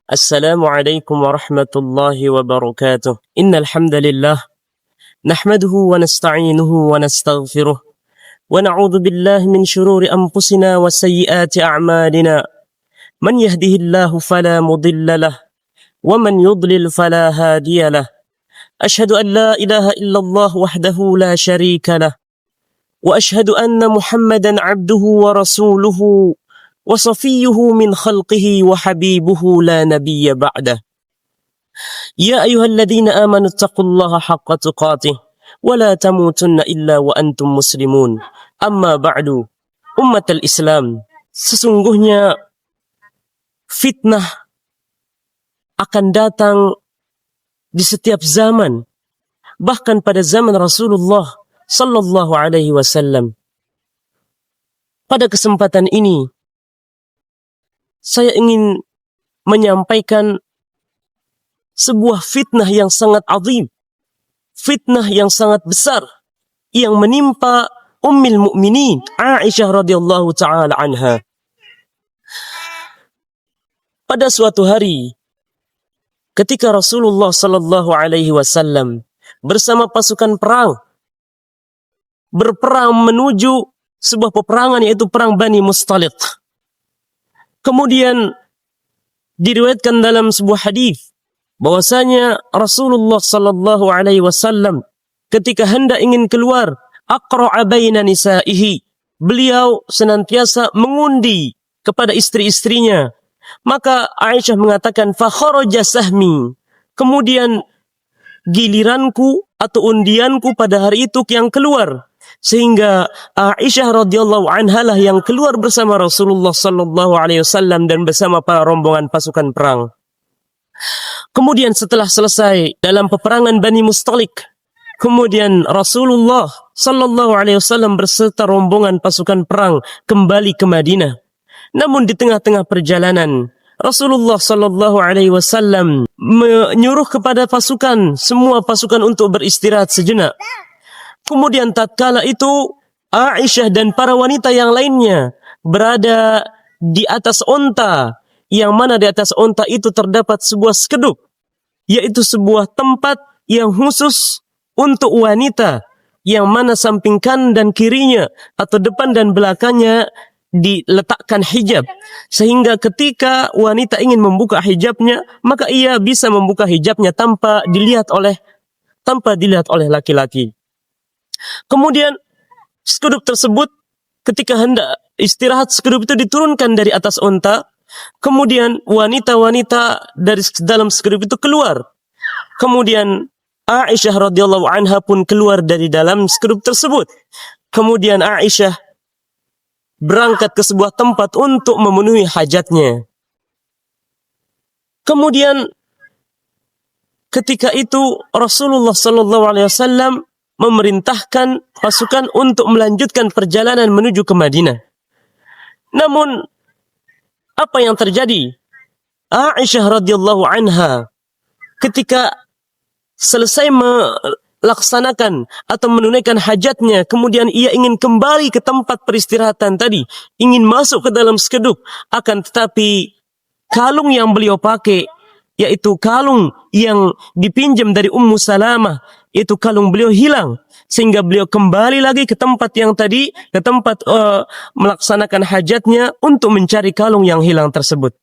السلام عليكم ورحمة الله وبركاته. إن الحمد لله نحمده ونستعينه ونستغفره ونعوذ بالله من شرور أنفسنا وسيئات أعمالنا. من يهده الله فلا مضل له ومن يضلل فلا هادي له. أشهد أن لا إله إلا الله وحده لا شريك له وأشهد أن محمدا عبده ورسوله وصفيه من خلقه وحبيبه لا نبي بعده. يا أيها الذين آمنوا اتقوا الله حق تقاته ولا تموتن إلا وأنتم مسلمون. Amma ba'du, umat al-Islam, sesungguhnya fitnah akan datang di setiap zaman, bahkan pada zaman Rasulullah sallallahu alaihi wasallam. Pada kesempatan ini saya ingin menyampaikan sebuah fitnah yang sangat azim, fitnah yang sangat besar yang menimpa Ummul Mukminin Aisyah radhiyallahu taala anha. Pada suatu hari ketika Rasulullah sallallahu alaihi wasallam bersama pasukan perang berperang menuju sebuah peperangan, yaitu perang Bani Mustaliq. Kemudian diriwayatkan dalam sebuah hadis bahwasanya Rasulullah sallallahu alaihi wasallam ketika hendak ingin keluar, aqra'a baina nisaihi, beliau senantiasa mengundi kepada istri-istrinya. Maka Aisyah mengatakan, fa kharaja sahmi, kemudian giliranku atau undianku pada hari itu yang keluar, sehingga Aisyah radhiyallahu anha lah yang keluar bersama Rasulullah sallallahu alaihi wasallam dan bersama para rombongan pasukan perang. Kemudian setelah selesai dalam peperangan Bani Mustaliq, kemudian Rasulullah sallallahu alaihi wasallam berserta rombongan pasukan perang kembali ke Madinah. Namun di tengah-tengah perjalanan, Rasulullah sallallahu alaihi wasallam menyuruh kepada pasukan, semua pasukan untuk beristirahat sejenak. Kemudian tatkala itu Aisyah dan para wanita yang lainnya berada di atas onta, yang mana di atas onta itu terdapat sebuah skeduk, yaitu sebuah tempat yang khusus untuk wanita, yang mana samping kanan dan kirinya atau depan dan belakangnya diletakkan hijab, sehingga ketika wanita ingin membuka hijabnya, maka ia bisa membuka hijabnya tanpa dilihat oleh laki-laki. Kemudian skeduk tersebut ketika hendak istirahat, skeduk itu diturunkan dari atas onta. Kemudian wanita-wanita dari dalam skeduk itu keluar. Kemudian Aisyah radhiyallahu anha pun keluar dari dalam skeduk tersebut. Kemudian Aisyah berangkat ke sebuah tempat untuk memenuhi hajatnya. Kemudian ketika itu Rasulullah sallallahu alaihi wasallam memerintahkan pasukan untuk melanjutkan perjalanan menuju ke Madinah. Namun apa yang terjadi? Aisyah radhiyallahu anha ketika selesai melaksanakan atau menunaikan hajatnya, kemudian ia ingin kembali ke tempat peristirahatan tadi, ingin masuk ke dalam skeduk, akan tetapi kalung yang beliau pakai, yaitu kalung yang dipinjam dari Ummu Salamah, itu kalung beliau hilang, sehingga beliau kembali lagi ke tempat yang tadi, ke tempat melaksanakan hajatnya untuk mencari kalung yang hilang tersebut.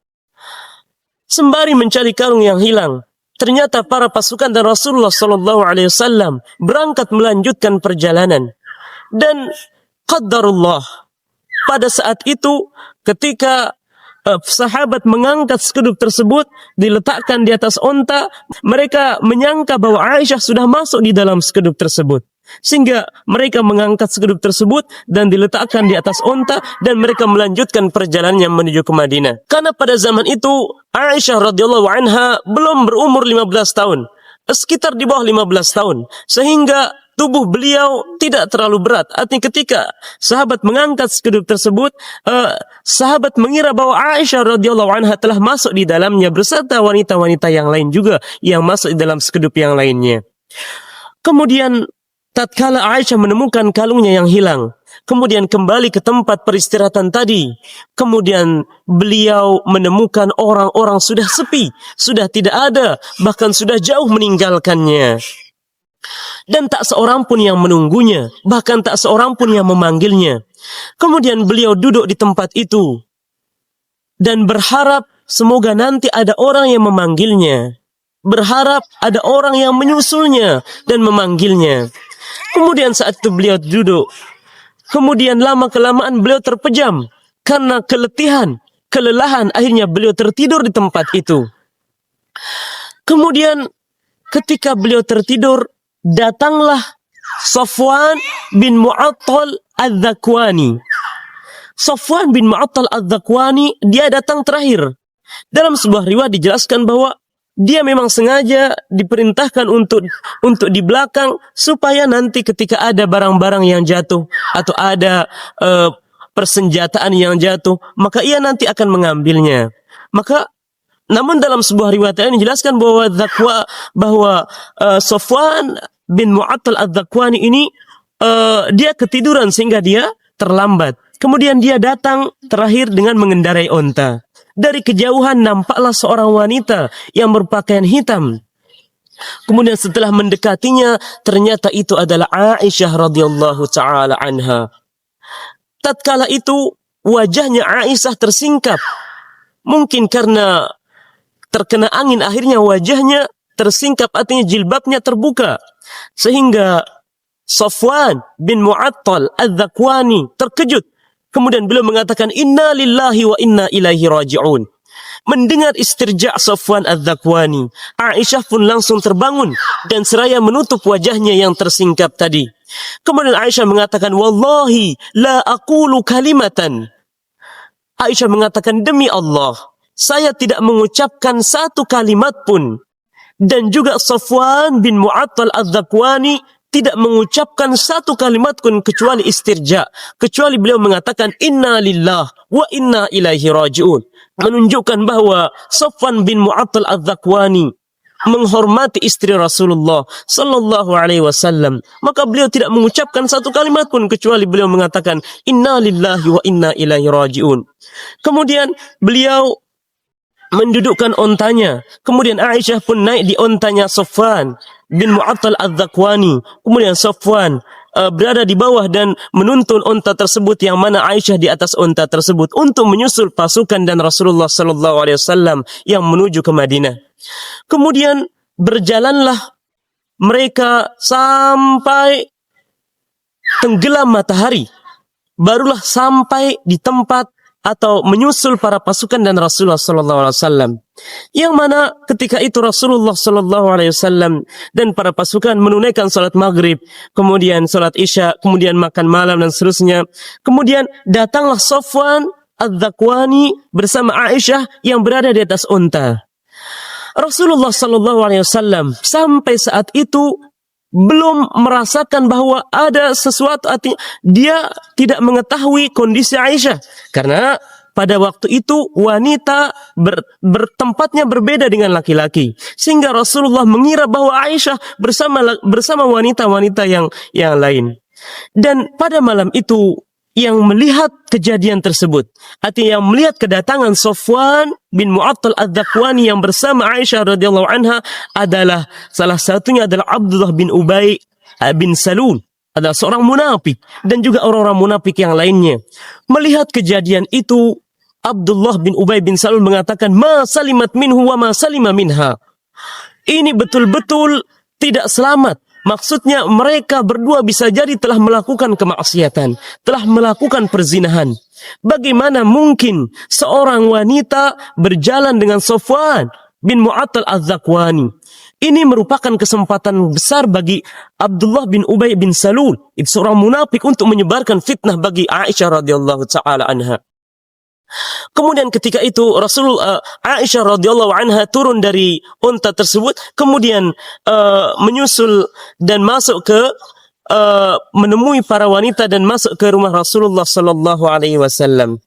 Sembari mencari kalung yang hilang, ternyata para pasukan dan Rasulullah sallallahu alaihi wasallam berangkat melanjutkan perjalanan. Dan qadarullah, pada saat itu ketika sahabat mengangkat skeduk tersebut, diletakkan di atas onta, mereka menyangka bahwa Aisyah sudah masuk di dalam skeduk tersebut, sehingga mereka mengangkat skeduk tersebut dan diletakkan di atas onta, dan mereka melanjutkan perjalanannya menuju ke Madinah. Karena pada zaman itu Aisyah radhiyallahu anha belum berumur 15 tahun, sekitar di bawah 15 tahun, sehingga tubuh beliau tidak terlalu berat. Artinya ketika sahabat mengangkat skeduk tersebut, sahabat mengira bahwa Aisyah radhiyallahu anha telah masuk di dalamnya beserta wanita-wanita yang lain juga yang masuk di dalam skeduk yang lainnya. Kemudian tatkala Aisyah menemukan kalungnya yang hilang, kemudian kembali ke tempat peristirahatan tadi. Kemudian beliau menemukan orang-orang sudah sepi, sudah tidak ada, bahkan sudah jauh meninggalkannya. Dan tak seorang pun yang menunggunya, bahkan tak seorang pun yang memanggilnya. Kemudian beliau duduk di tempat itu dan berharap semoga nanti ada orang yang memanggilnya. Berharap ada orang yang menyusulnya dan memanggilnya. Kemudian saat itu beliau duduk. Kemudian lama-kelamaan beliau terpejam. Karena kelelahan, akhirnya beliau tertidur di tempat itu. Kemudian ketika beliau tertidur, datanglah Safwan bin Mu'attal Adz-Dzakwani. Safwan bin Mu'attal Adz-Dzakwani, dia datang terakhir. Dalam sebuah riwayat dijelaskan bahwa dia memang sengaja diperintahkan untuk di belakang supaya nanti ketika ada barang-barang yang jatuh atau ada persenjataan yang jatuh, maka ia nanti akan mengambilnya. Namun dalam sebuah riwayat lain dijelaskan bahwa Safwan bin Mu'attal Adz-Dzakwani ini dia ketiduran sehingga dia terlambat. Kemudian dia datang terakhir dengan mengendarai onta. Dari kejauhan nampaklah seorang wanita yang berpakaian hitam. Kemudian setelah mendekatinya, ternyata itu adalah Aisyah radhiyallahu taala anha. Tatkala itu wajahnya Aisyah tersingkap. Mungkin karena terkena angin, akhirnya wajahnya tersingkap, artinya jilbabnya terbuka. Sehingga Safwan bin Mu'attal Adz-Dzakwani terkejut. Kemudian beliau mengatakan, Inna lillahi wa inna ilaihi raji'un. Mendengar istirja' Safwan Adz-Dzakwani, Aisyah pun langsung terbangun dan seraya menutup wajahnya yang tersingkap tadi. Kemudian Aisyah mengatakan, Wallahi la aqulu kalimatan. Aisyah mengatakan, demi Allah, saya tidak mengucapkan satu kalimat pun. Dan juga Safwan bin Mu'attal Adz-Dzakwani tidak mengucapkan satu kalimat pun kecuali istirja. Kecuali beliau mengatakan inna lillah wa inna ilaihi raji'un. Menunjukkan bahwa Safwan bin Mu'attal Adz-Dzakwani menghormati istri Rasulullah sallallahu alaihi wasallam. Maka beliau tidak mengucapkan satu kalimat pun kecuali beliau mengatakan inna lillahi wa inna ilaihi raji'un. Kemudian beliau mendudukkan ontanya. Kemudian Aisyah pun naik di ontanya Safwan bin Mu'attal Adz-Dzakwani. Kemudian Safwan berada di bawah dan menuntun onta tersebut, yang mana Aisyah di atas onta tersebut untuk menyusul pasukan dan Rasulullah sallallahu alaihi wasallam yang menuju ke Madinah. Kemudian berjalanlah mereka sampai tenggelam matahari. Barulah sampai di tempat atau menyusul para pasukan dan Rasulullah sallallahu alaihi wasallam. Yang mana ketika itu Rasulullah sallallahu alaihi wasallam dan para pasukan menunaikan salat maghrib, kemudian salat isya, kemudian makan malam dan seterusnya. Kemudian datanglah Safwan Adz-Dzakwani bersama Aisyah yang berada di atas unta. Rasulullah sallallahu alaihi wasallam sampai saat itu belum merasakan bahwa ada sesuatu, artinya dia tidak mengetahui kondisi Aisyah. Karena pada waktu itu wanita bertempatnya berbeda dengan laki-laki. Sehingga Rasulullah mengira bahwa Aisyah bersama wanita-wanita yang lain. Dan pada malam itu yang melihat kejadian tersebut, artinya yang melihat kedatangan Safwan bin Mu'attal Adz-Dzakwani yang bersama Aisyah radhiyallahu anha adalah salah satunya adalah Abdullah bin Ubay bin Salul, adalah seorang munafik, dan juga orang-orang munafik yang lainnya. Melihat kejadian itu, Abdullah bin Ubay bin Salul mengatakan, ma salimat minhu wa ma salima minha. Ini betul-betul tidak selamat. Maksudnya mereka berdua bisa jadi telah melakukan kemaksiatan, telah melakukan perzinahan. Bagaimana mungkin seorang wanita berjalan dengan Safwan bin Mu'attal Adz-Dzakwani? Ini merupakan kesempatan besar bagi Abdullah bin Ubay bin Salul, itu seorang munafik, untuk menyebarkan fitnah bagi Aisyah radhiyallahu taala anha. Kemudian ketika itu Aisyah radhiyallahu anha turun dari unta tersebut, kemudian menyusul dan masuk ke menemui para wanita dan masuk ke rumah Rasulullah sallallahu alaihi wasallam.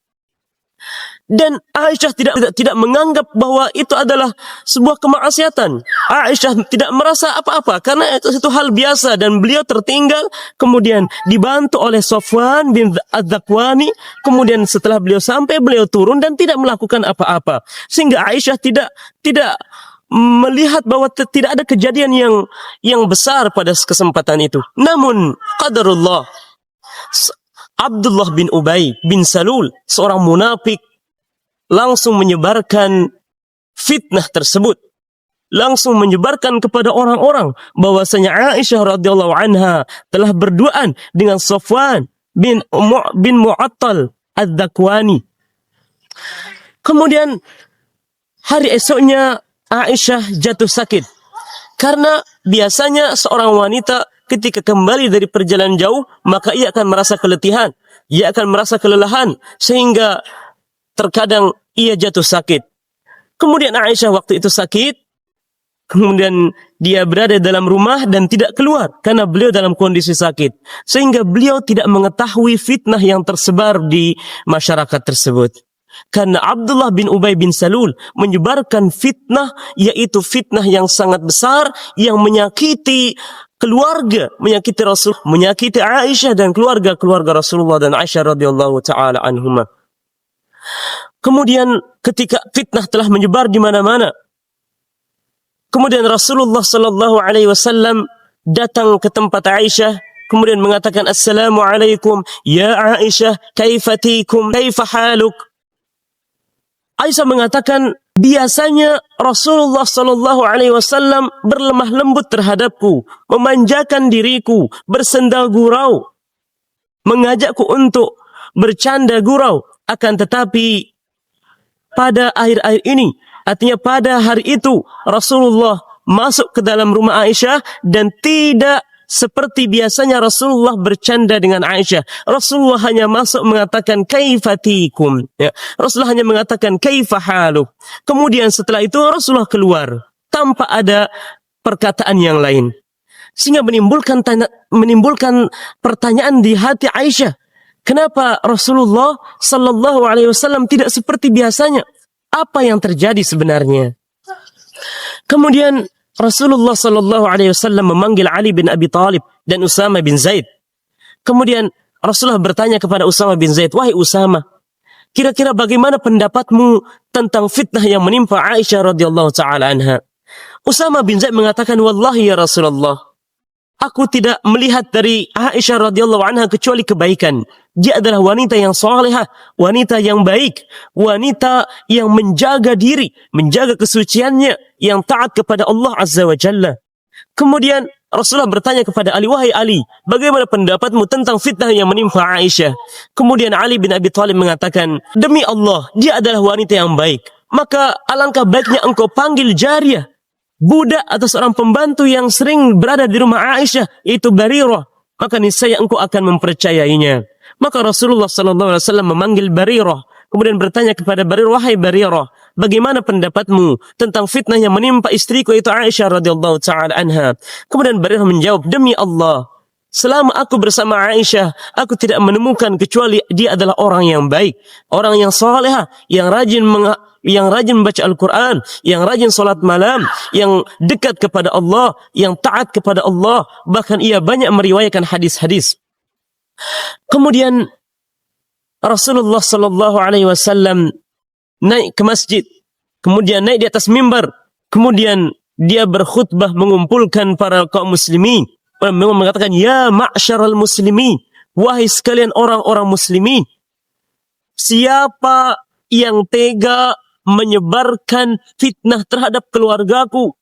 Dan Aisyah tidak menganggap bahwa itu adalah sebuah kemaksiatan. Aisyah tidak merasa apa-apa karena itu hal biasa, dan beliau tertinggal, kemudian dibantu oleh Safwan bin Az-Zakwani. Kemudian setelah beliau sampai, beliau turun dan tidak melakukan apa-apa. Sehingga Aisyah tidak melihat bahwa tidak ada kejadian yang besar pada kesempatan itu. Namun qadarullah, Abdullah bin Ubay bin Salul, seorang munafik, langsung menyebarkan fitnah tersebut, langsung menyebarkan kepada orang-orang bahwasanya Aisyah radhiyallahu anha telah berduaan dengan Safwan bin Mu'attal Az-Zakwani. Kemudian hari esoknya Aisyah jatuh sakit, karena biasanya seorang wanita ketika kembali dari perjalanan jauh, maka ia akan merasa keletihan, ia akan merasa kelelahan, sehingga terkadang ia jatuh sakit. Kemudian Aisyah waktu itu sakit, kemudian dia berada dalam rumah dan tidak keluar karena beliau dalam kondisi sakit, sehingga beliau tidak mengetahui fitnah yang tersebar di masyarakat tersebut. Karena Abdullah bin Ubay bin Salul menyebarkan fitnah, yaitu fitnah yang sangat besar, yang menyakiti keluarga, menyakiti Rasul, menyakiti Aisyah dan keluarga Rasulullah dan Aisyah radhiyallahu taala anhuma. Kemudian ketika fitnah telah menyebar di mana-mana, kemudian Rasulullah sallallahu alaihi wasallam datang ke tempat Aisyah, kemudian mengatakan, "Assalamualaikum ya Aisyah, kaifatikum, kaifa haluk?" Aisyah mengatakan, biasanya Rasulullah sallallahu alaihi wasallam berlemah lembut terhadapku, memanjakan diriku, bersenda gurau, mengajakku untuk bercanda gurau. Akan tetapi pada akhir-akhir ini, artinya pada hari itu, Rasulullah masuk ke dalam rumah Aisyah dan tidak seperti biasanya Rasulullah bercanda dengan Aisyah. Rasulullah hanya masuk mengatakan kaifatikum, ya. Rasulullah hanya mengatakan kaifa haluk. Kemudian setelah itu Rasulullah keluar tanpa ada perkataan yang lain, sehingga menimbulkan pertanyaan di hati Aisyah. Kenapa Rasulullah sallallahu alaihi wasallam tidak seperti biasanya? Apa yang terjadi sebenarnya? Kemudian Rasulullah sallallahu alaihi wasallam memanggil Ali bin Abi Thalib dan Usama bin Zaid. Kemudian Rasulullah bertanya kepada Usama bin Zaid, "Wahai Usama, kira-kira bagaimana pendapatmu tentang fitnah yang menimpa Aisyah radhiyallahu taala anha?" Usama bin Zaid mengatakan, "Wallahi ya Rasulullah, aku tidak melihat dari Aisyah radhiyallahu anha kecuali kebaikan. Dia adalah wanita yang salehah, wanita yang baik, wanita yang menjaga diri, menjaga kesuciannya, yang taat kepada Allah Azza wa Jalla." Kemudian Rasulullah bertanya kepada Ali, "Wahai Ali, bagaimana pendapatmu tentang fitnah yang menimpa Aisyah?" Kemudian Ali bin Abi Thalib mengatakan, "Demi Allah, dia adalah wanita yang baik. Maka alangkah baiknya engkau panggil jariyah, budak atau seorang pembantu yang sering berada di rumah Aisyah, yaitu Barirah, maka niscaya engkau akan mempercayainya." Maka Rasulullah sallallahu alaihi wasallam memanggil Barirah, kemudian bertanya kepada Barirah, "Wahai Barirah, bagaimana pendapatmu tentang fitnah yang menimpa istriku yaitu Aisyah radhiyallahu taala anha?" Kemudian Barirah menjawab, "Demi Allah, selama aku bersama Aisyah, aku tidak menemukan kecuali dia adalah orang yang baik, orang yang salehah, yang rajin membaca Al-Quran, yang rajin salat malam, yang dekat kepada Allah, yang taat kepada Allah, bahkan ia banyak meriwayatkan hadis-hadis." Kemudian Rasulullah sallallahu alaihi wasallam naik ke masjid, kemudian naik di atas mimbar, kemudian dia berkhutbah mengumpulkan para kaum muslimin, mengatakan, "Ya ma'syaral muslimin, wahai sekalian orang-orang muslimin, siapa yang tega menyebarkan fitnah terhadap keluargaku?"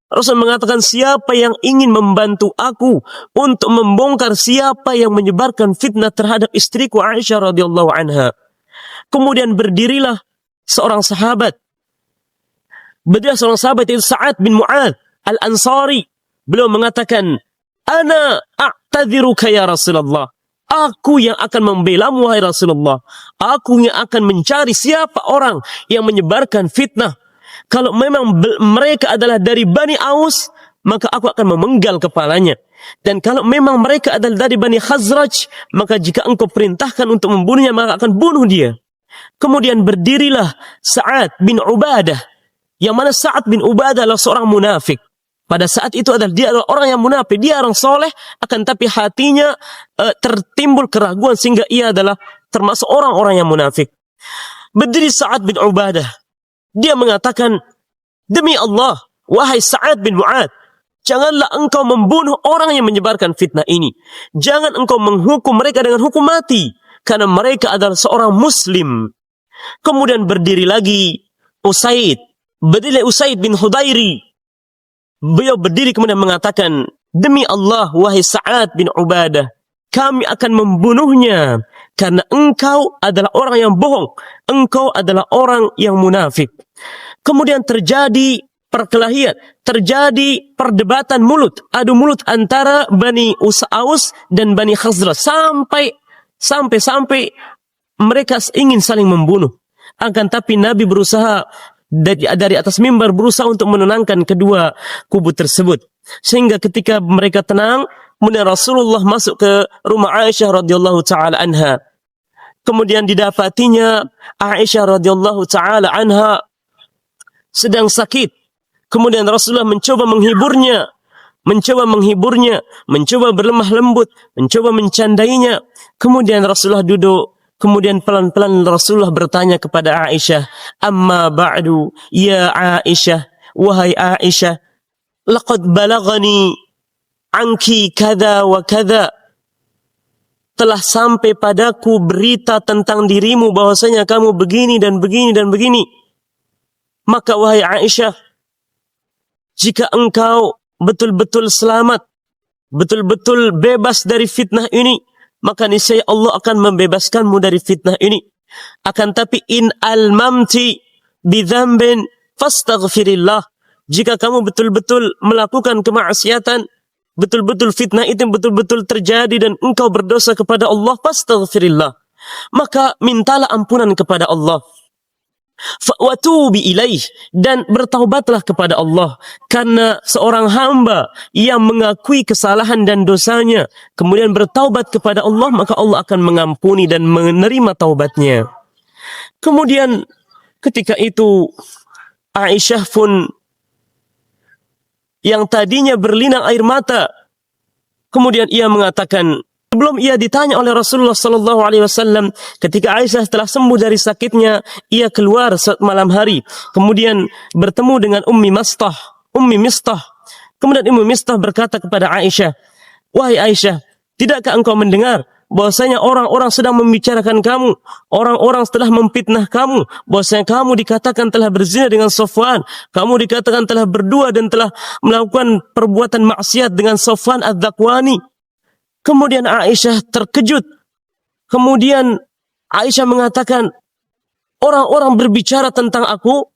Rasul mengatakan, "Siapa yang ingin membantu aku untuk membongkar siapa yang menyebarkan fitnah terhadap istriku Aisyah radhiyallahu anha?" Kemudian berdirilah seorang sahabat. Berdiri seorang sahabat itu Sa'ad bin Mu'adz Al-Ansari. Beliau mengatakan, "Ana a'tadhiruka ya Rasulullah." Aku yang akan membelamu wahai Rasulullah. Aku yang akan mencari siapa orang yang menyebarkan fitnah. Kalau memang mereka adalah dari Bani Aus, maka aku akan memenggal kepalanya. Dan kalau memang mereka adalah dari Bani Khazraj, maka jika engkau perintahkan untuk membunuhnya, maka akan bunuh dia. Kemudian berdirilah Sa'ad bin Ubadah, yang mana Sa'ad bin Ubadah adalah seorang munafik. Pada saat itu dia adalah orang yang munafik, dia orang soleh, akan tapi hatinya tertimbul keraguan sehingga ia adalah termasuk orang-orang yang munafik. Berdiri Sa'ad bin Ubadah, dia mengatakan, demi Allah, wahai Sa'ad bin Mu'ad, janganlah engkau membunuh orang yang menyebarkan fitnah ini. Jangan engkau menghukum mereka dengan hukum mati, karena mereka adalah seorang muslim. Kemudian berdiri lagi berdiri Usaid bin Hudairi. Beliau berdiri kemudian mengatakan, demi Allah, wahai Sa'ad bin Ubadah, kami akan membunuhnya, karena engkau adalah orang yang bohong. Engkau adalah orang yang munafik. Kemudian terjadi perkelahian, terjadi perdebatan mulut, adu mulut antara Bani Aus dan Bani Khazraj sampai mereka ingin saling membunuh. Akan tapi Nabi berusaha dari atas mimbar berusaha untuk menenangkan kedua kubu tersebut. Sehingga ketika mereka tenang, kemudian Rasulullah masuk ke rumah Aisyah radhiyallahu taala anha. Kemudian didapatinya Aisyah radhiyallahu taala anha sedang sakit. Kemudian Rasulullah mencoba menghibur, mencoba berlemah lembut, mencoba mencandainya. Kemudian Rasulullah duduk. Kemudian pelan-pelan Rasulullah bertanya kepada Aisyah, amma ba'du, ya Aisyah, wahai Aisyah, laqad balagani anki kada wa kada. Telah sampai padaku berita tentang dirimu bahwasanya kamu begini dan begini dan begini. Maka wahai Aisyah, jika engkau betul-betul selamat, betul-betul bebas dari fitnah ini, maka niscaya Allah akan membebaskanmu dari fitnah ini. Akan tapi in almamti bidzambin fastaghfirillah. Jika kamu betul-betul melakukan kemaksiatan, betul-betul fitnah itu betul-betul terjadi dan engkau berdosa kepada Allah, fastaghfirillah, maka mintalah ampunan kepada Allah. Fa'watubi ilaih, dan bertaubatlah kepada Allah, karena seorang hamba yang mengakui kesalahan dan dosanya kemudian bertaubat kepada Allah, maka Allah akan mengampuni dan menerima taubatnya. Kemudian ketika itu Aisyah pun yang tadinya berlinang air mata, kemudian ia mengatakan, sebelum ia ditanya oleh Rasulullah sallallahu alaihi wasallam, ketika Aisyah telah sembuh dari sakitnya, ia keluar saat malam hari, kemudian bertemu dengan Ummi Mistah. Kemudian Ummi Mistah berkata kepada Aisyah, wahai Aisyah, tidakkah engkau mendengar bahwasanya orang-orang sedang membicarakan kamu, orang-orang telah memfitnah kamu, bahwasanya kamu dikatakan telah berzina dengan Safwan, kamu dikatakan telah berdua dan telah melakukan perbuatan maksiat dengan Safwan ad-Dhakwani. Kemudian Aisyah terkejut. Kemudian Aisyah mengatakan, orang-orang berbicara tentang aku.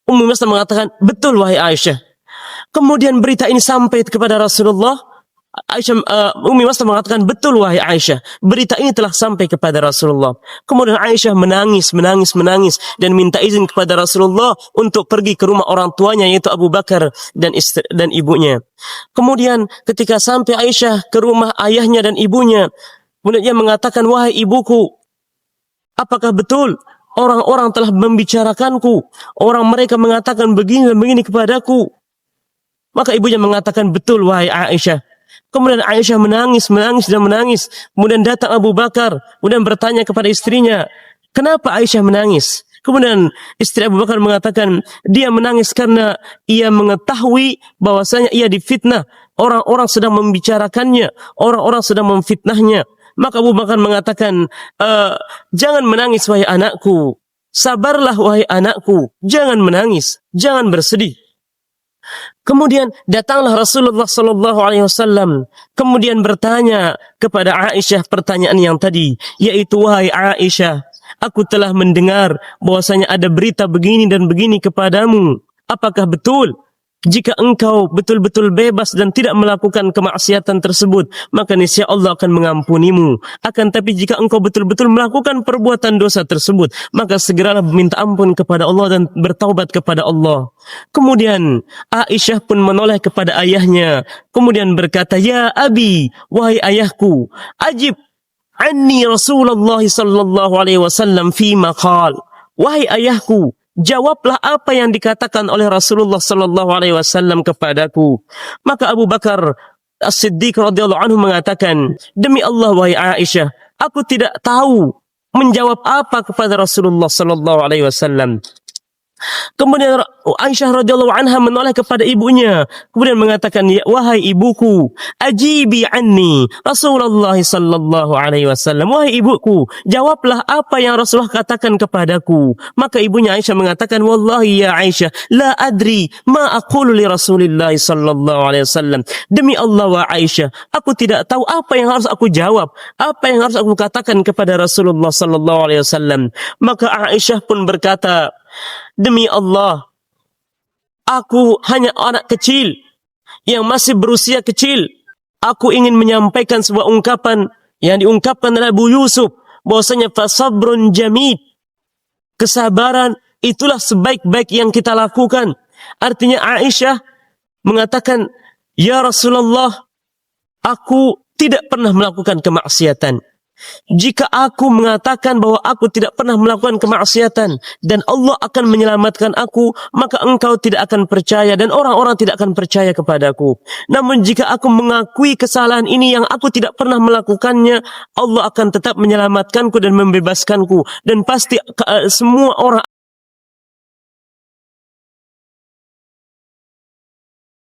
Ummu Mistah mengatakan, betul wahai Aisyah. Kemudian berita ini sampai kepada Rasulullah. Ummu Mistah mengatakan, betul wahai Aisyah, berita ini telah sampai kepada Rasulullah. Kemudian Aisyah menangis dan minta izin kepada Rasulullah untuk pergi ke rumah orang tuanya, yaitu Abu Bakar dan ibunya. Kemudian ketika sampai Aisyah ke rumah ayahnya dan ibunya, kemudian ia mengatakan, wahai ibuku, apakah betul orang-orang telah membicarakanku, orang mereka mengatakan begini dan begini kepadaku? Maka ibunya mengatakan, betul wahai Aisyah. Kemudian Aisyah menangis. Kemudian datang Abu Bakar, kemudian bertanya kepada istrinya, kenapa Aisyah menangis? Kemudian istri Abu Bakar mengatakan, dia menangis karena ia mengetahui bahwasanya ia difitnah. Orang-orang sedang membicarakannya, orang-orang sedang memfitnahnya. Maka Abu Bakar mengatakan, jangan menangis wahai anakku. Sabarlah wahai anakku. Jangan menangis, jangan bersedih. Kemudian datanglah Rasulullah sallallahu alaihi wasallam, kemudian bertanya kepada Aisyah pertanyaan yang tadi, yaitu, wahai Aisyah, aku telah mendengar bahwasanya ada berita begini dan begini kepadamu. Apakah betul? Jika engkau betul-betul bebas dan tidak melakukan kemaksiatan tersebut, maka niscaya Allah akan mengampunimu. Akan tapi jika engkau betul-betul melakukan perbuatan dosa tersebut, maka segeralah meminta ampun kepada Allah dan bertaubat kepada Allah. Kemudian Aisyah pun menoleh kepada ayahnya, kemudian berkata, ya abi, wahai ayahku, ajib anni Rasulullah sallallahu alaihi wasallam fima qala. Wahai ayahku, jawablah apa yang dikatakan oleh Rasulullah sallallahu alaihi wasallam kepadaku. Maka Abu Bakar As-Siddiq radhiyallahu anhu mengatakan, demi Allah wahai Aisyah, aku tidak tahu menjawab apa kepada Rasulullah sallallahu alaihi wasallam. Kemudian Aisyah radhiyallahu anha menoleh kepada ibunya, kemudian mengatakan, ya, wahai ibuku, ajibi anni Rasulullah sallallahu alaihi wasallam. Wahai ibuku, jawablah apa yang Rasulullah katakan kepadaku. Maka ibunya Aisyah mengatakan, wallahi ya Aisyah, la adri ma aqulu li Rasulillah sallallahu alaihi wasallam. Demi Allah wa Aisyah, aku tidak tahu apa yang harus aku jawab, apa yang harus aku katakan kepada Rasulullah sallallahu alaihi wasallam. Maka Aisyah pun berkata, demi Allah, aku hanya anak kecil yang masih berusia kecil. Aku ingin menyampaikan sebuah ungkapan yang diungkapkan oleh Abu Yusuf, bahwasanya fasabrun jamid, kesabaran itulah sebaik-baik yang kita lakukan. Artinya Aisyah mengatakan, ya Rasulullah, aku tidak pernah melakukan kemaksiatan. Jika aku mengatakan bahwa aku tidak pernah melakukan kemaksiatan dan Allah akan menyelamatkan aku, maka engkau tidak akan percaya dan orang-orang tidak akan percaya kepadaku. Namun jika aku mengakui kesalahan ini yang aku tidak pernah melakukannya, Allah akan tetap menyelamatkanku dan membebaskanku, dan pasti semua orang